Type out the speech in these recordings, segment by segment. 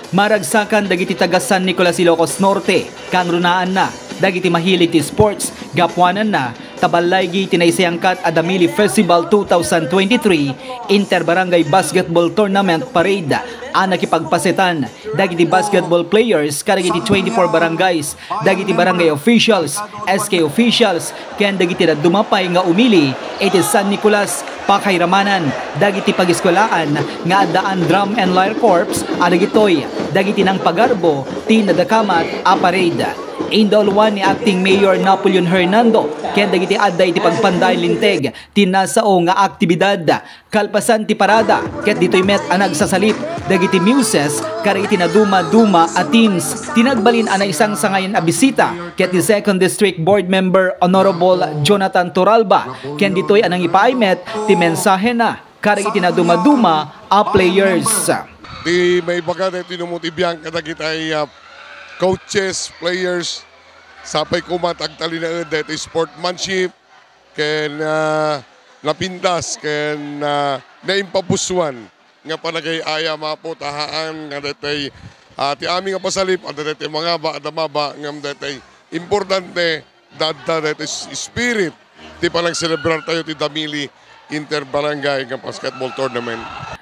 Maragsakan dagiti taga San Nicolas Ilocos Norte, kang runaan na, dagiti mahilig ti sports, gapwanan na, tabalaygi tinaysayangkat Adamili Festival 2023 Inter-Barangay Basketball Tournament Parade nakipagpasetan dagiti basketball players kadagiti 24 barangays, dagiti barangay officials, SK officials, ken dagiti dumapay nga umili iti San Nicolas pakairamanan dagiti pagiskulaan nga addaan Drum and Lyre Corps adagitoy dagiti nang pagarbo ti nadakamat a parade. Indolwan ni Acting Mayor Napoleon Hernando ken dagiti adda iti pagpanday linteg tinasao nga aktibidad kalpasan ti parada ket ditoy met nagsasalip dagiti muses kari iti naduma-duma a teams tinagbalin ana isang sangayan a bisita ket di 2nd District Board Member Honorable Jonathan Toralba ken ditoy anang ipaimet ti mensahe na kari iti naduma-duma a players. Di may baga tinumutibyan kadagitay coaches, players, sapay kumatag talinaed dito sportsmanship, ken napindas, ken naimpabuswan nga panagay aya mapo tahaan nga detay ti aming nga pasalip at detay mga ba adamaba nga detay importante dadda detay spirit ti panag celebrar tayo ti Damili Inter-Barangay nga basketball tournament.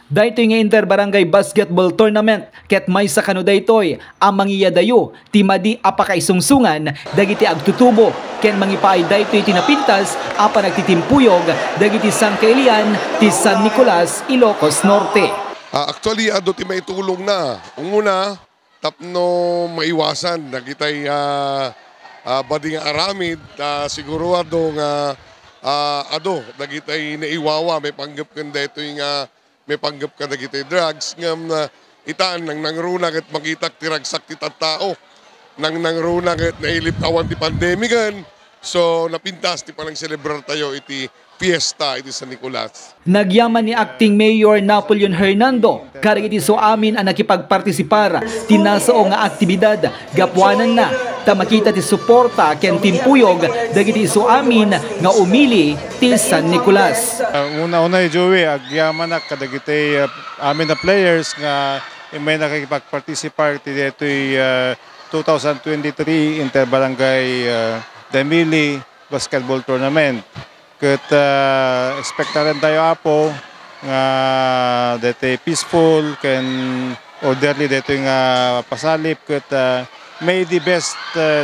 Daytoy nga Inter-Barangay Basketball Tournament ket may sakano daytoy ang mangiyadayo ti madi apakaisungsungan dagiti agtutubo ken mangipaay daytoy tinapintas apa nagtitimpuyog dagiti sangkailian ti San Nicolas Ilocos Norte. Actually ado ti maitulong na una tapno maiwasan dagitay badi nga aramid siguro ado nga dagitay naiwawa may panggap kan daytoy nga may panggap ka dagitay drugs ngam itaan nang nangruna ket makita ti ragsak ti tattao nang nangruna ket nailip awan ti pandemigan so napintas ti panang celebrar tayo iti fiesta iti San Nicolas. Nagyaman ni Acting Mayor Napoleon Hernando kari iti so amin ang nakipagpartisipar tinasao nga aktibidad gapwanan na ta makita ti suporta ken timpuyog dagiti isu amin nga umili ti San Nicolas. Una-una Joey agyaman na kadagiti amin na players nga may nakikipagpartisipar ti detoy 2023 Inter-Barangay Damili Basketball Tournament. Ket expectaran tayo apo nga detoy peaceful ken orderly detoy nga pasalip ket may the best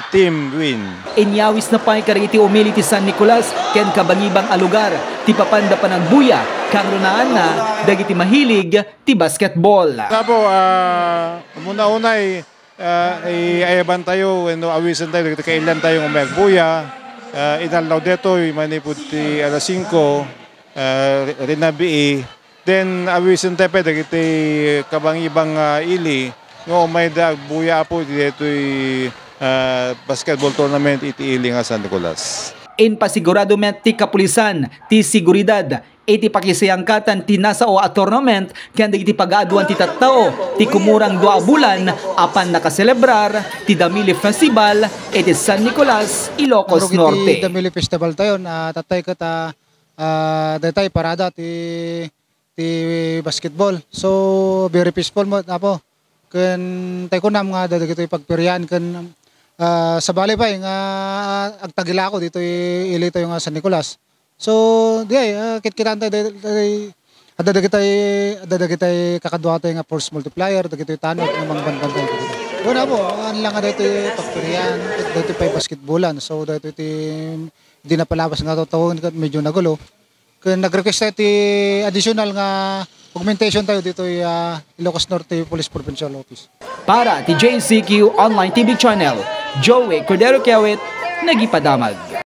team win. Inyawis na pa'y kariti umili ti San Nicolas ken kabangibang alugar ti papanda pa ng buya kang runaan na dagiti mahilig ti basketball. Sabo, muna-unay ayaban tayo awisan tayo dagiti kailan tayong umagbuya inalaw detoy manipud ti alas 5 rinabii then awisan tayo dagiti kabangibang ili no may buya po dito'y basketball tournament iti ili nga San Nicolas. In pasigurado met ti kapulisan ti seguridad iti pakisayangkatan ti nasao a tournament ken dagiti pag-aaduan ti tattao ti kumurang 2 bulan apan nakaselebrar ti Damili Festival iti San Nicolas Ilocos Norte. Iti Damili Festival tayo tatay ket datay parada ti basketball. So very peaceful mo apo. Ken tay kunam nga dagitoy pagperyan ken sabali pa nga agtagila ako dito ili tayo nga San Nicolas. So di kit-kitan tayo ada dagitay kakadwa tayo nga force multiplier dagitoy tanod nga mga banbantay dito. Wala po an lang nga dito pagperyan dito pa basketballan. So dito di na palabas nga tawon ket medyo nagulo. Ken nag-request tayo ti additional nga augmentation tayo dito Ilocos Norte Police Provincial Office. Para ti JCQ Online TV Channel, Joey Cordero Kiawit, nagipadamag.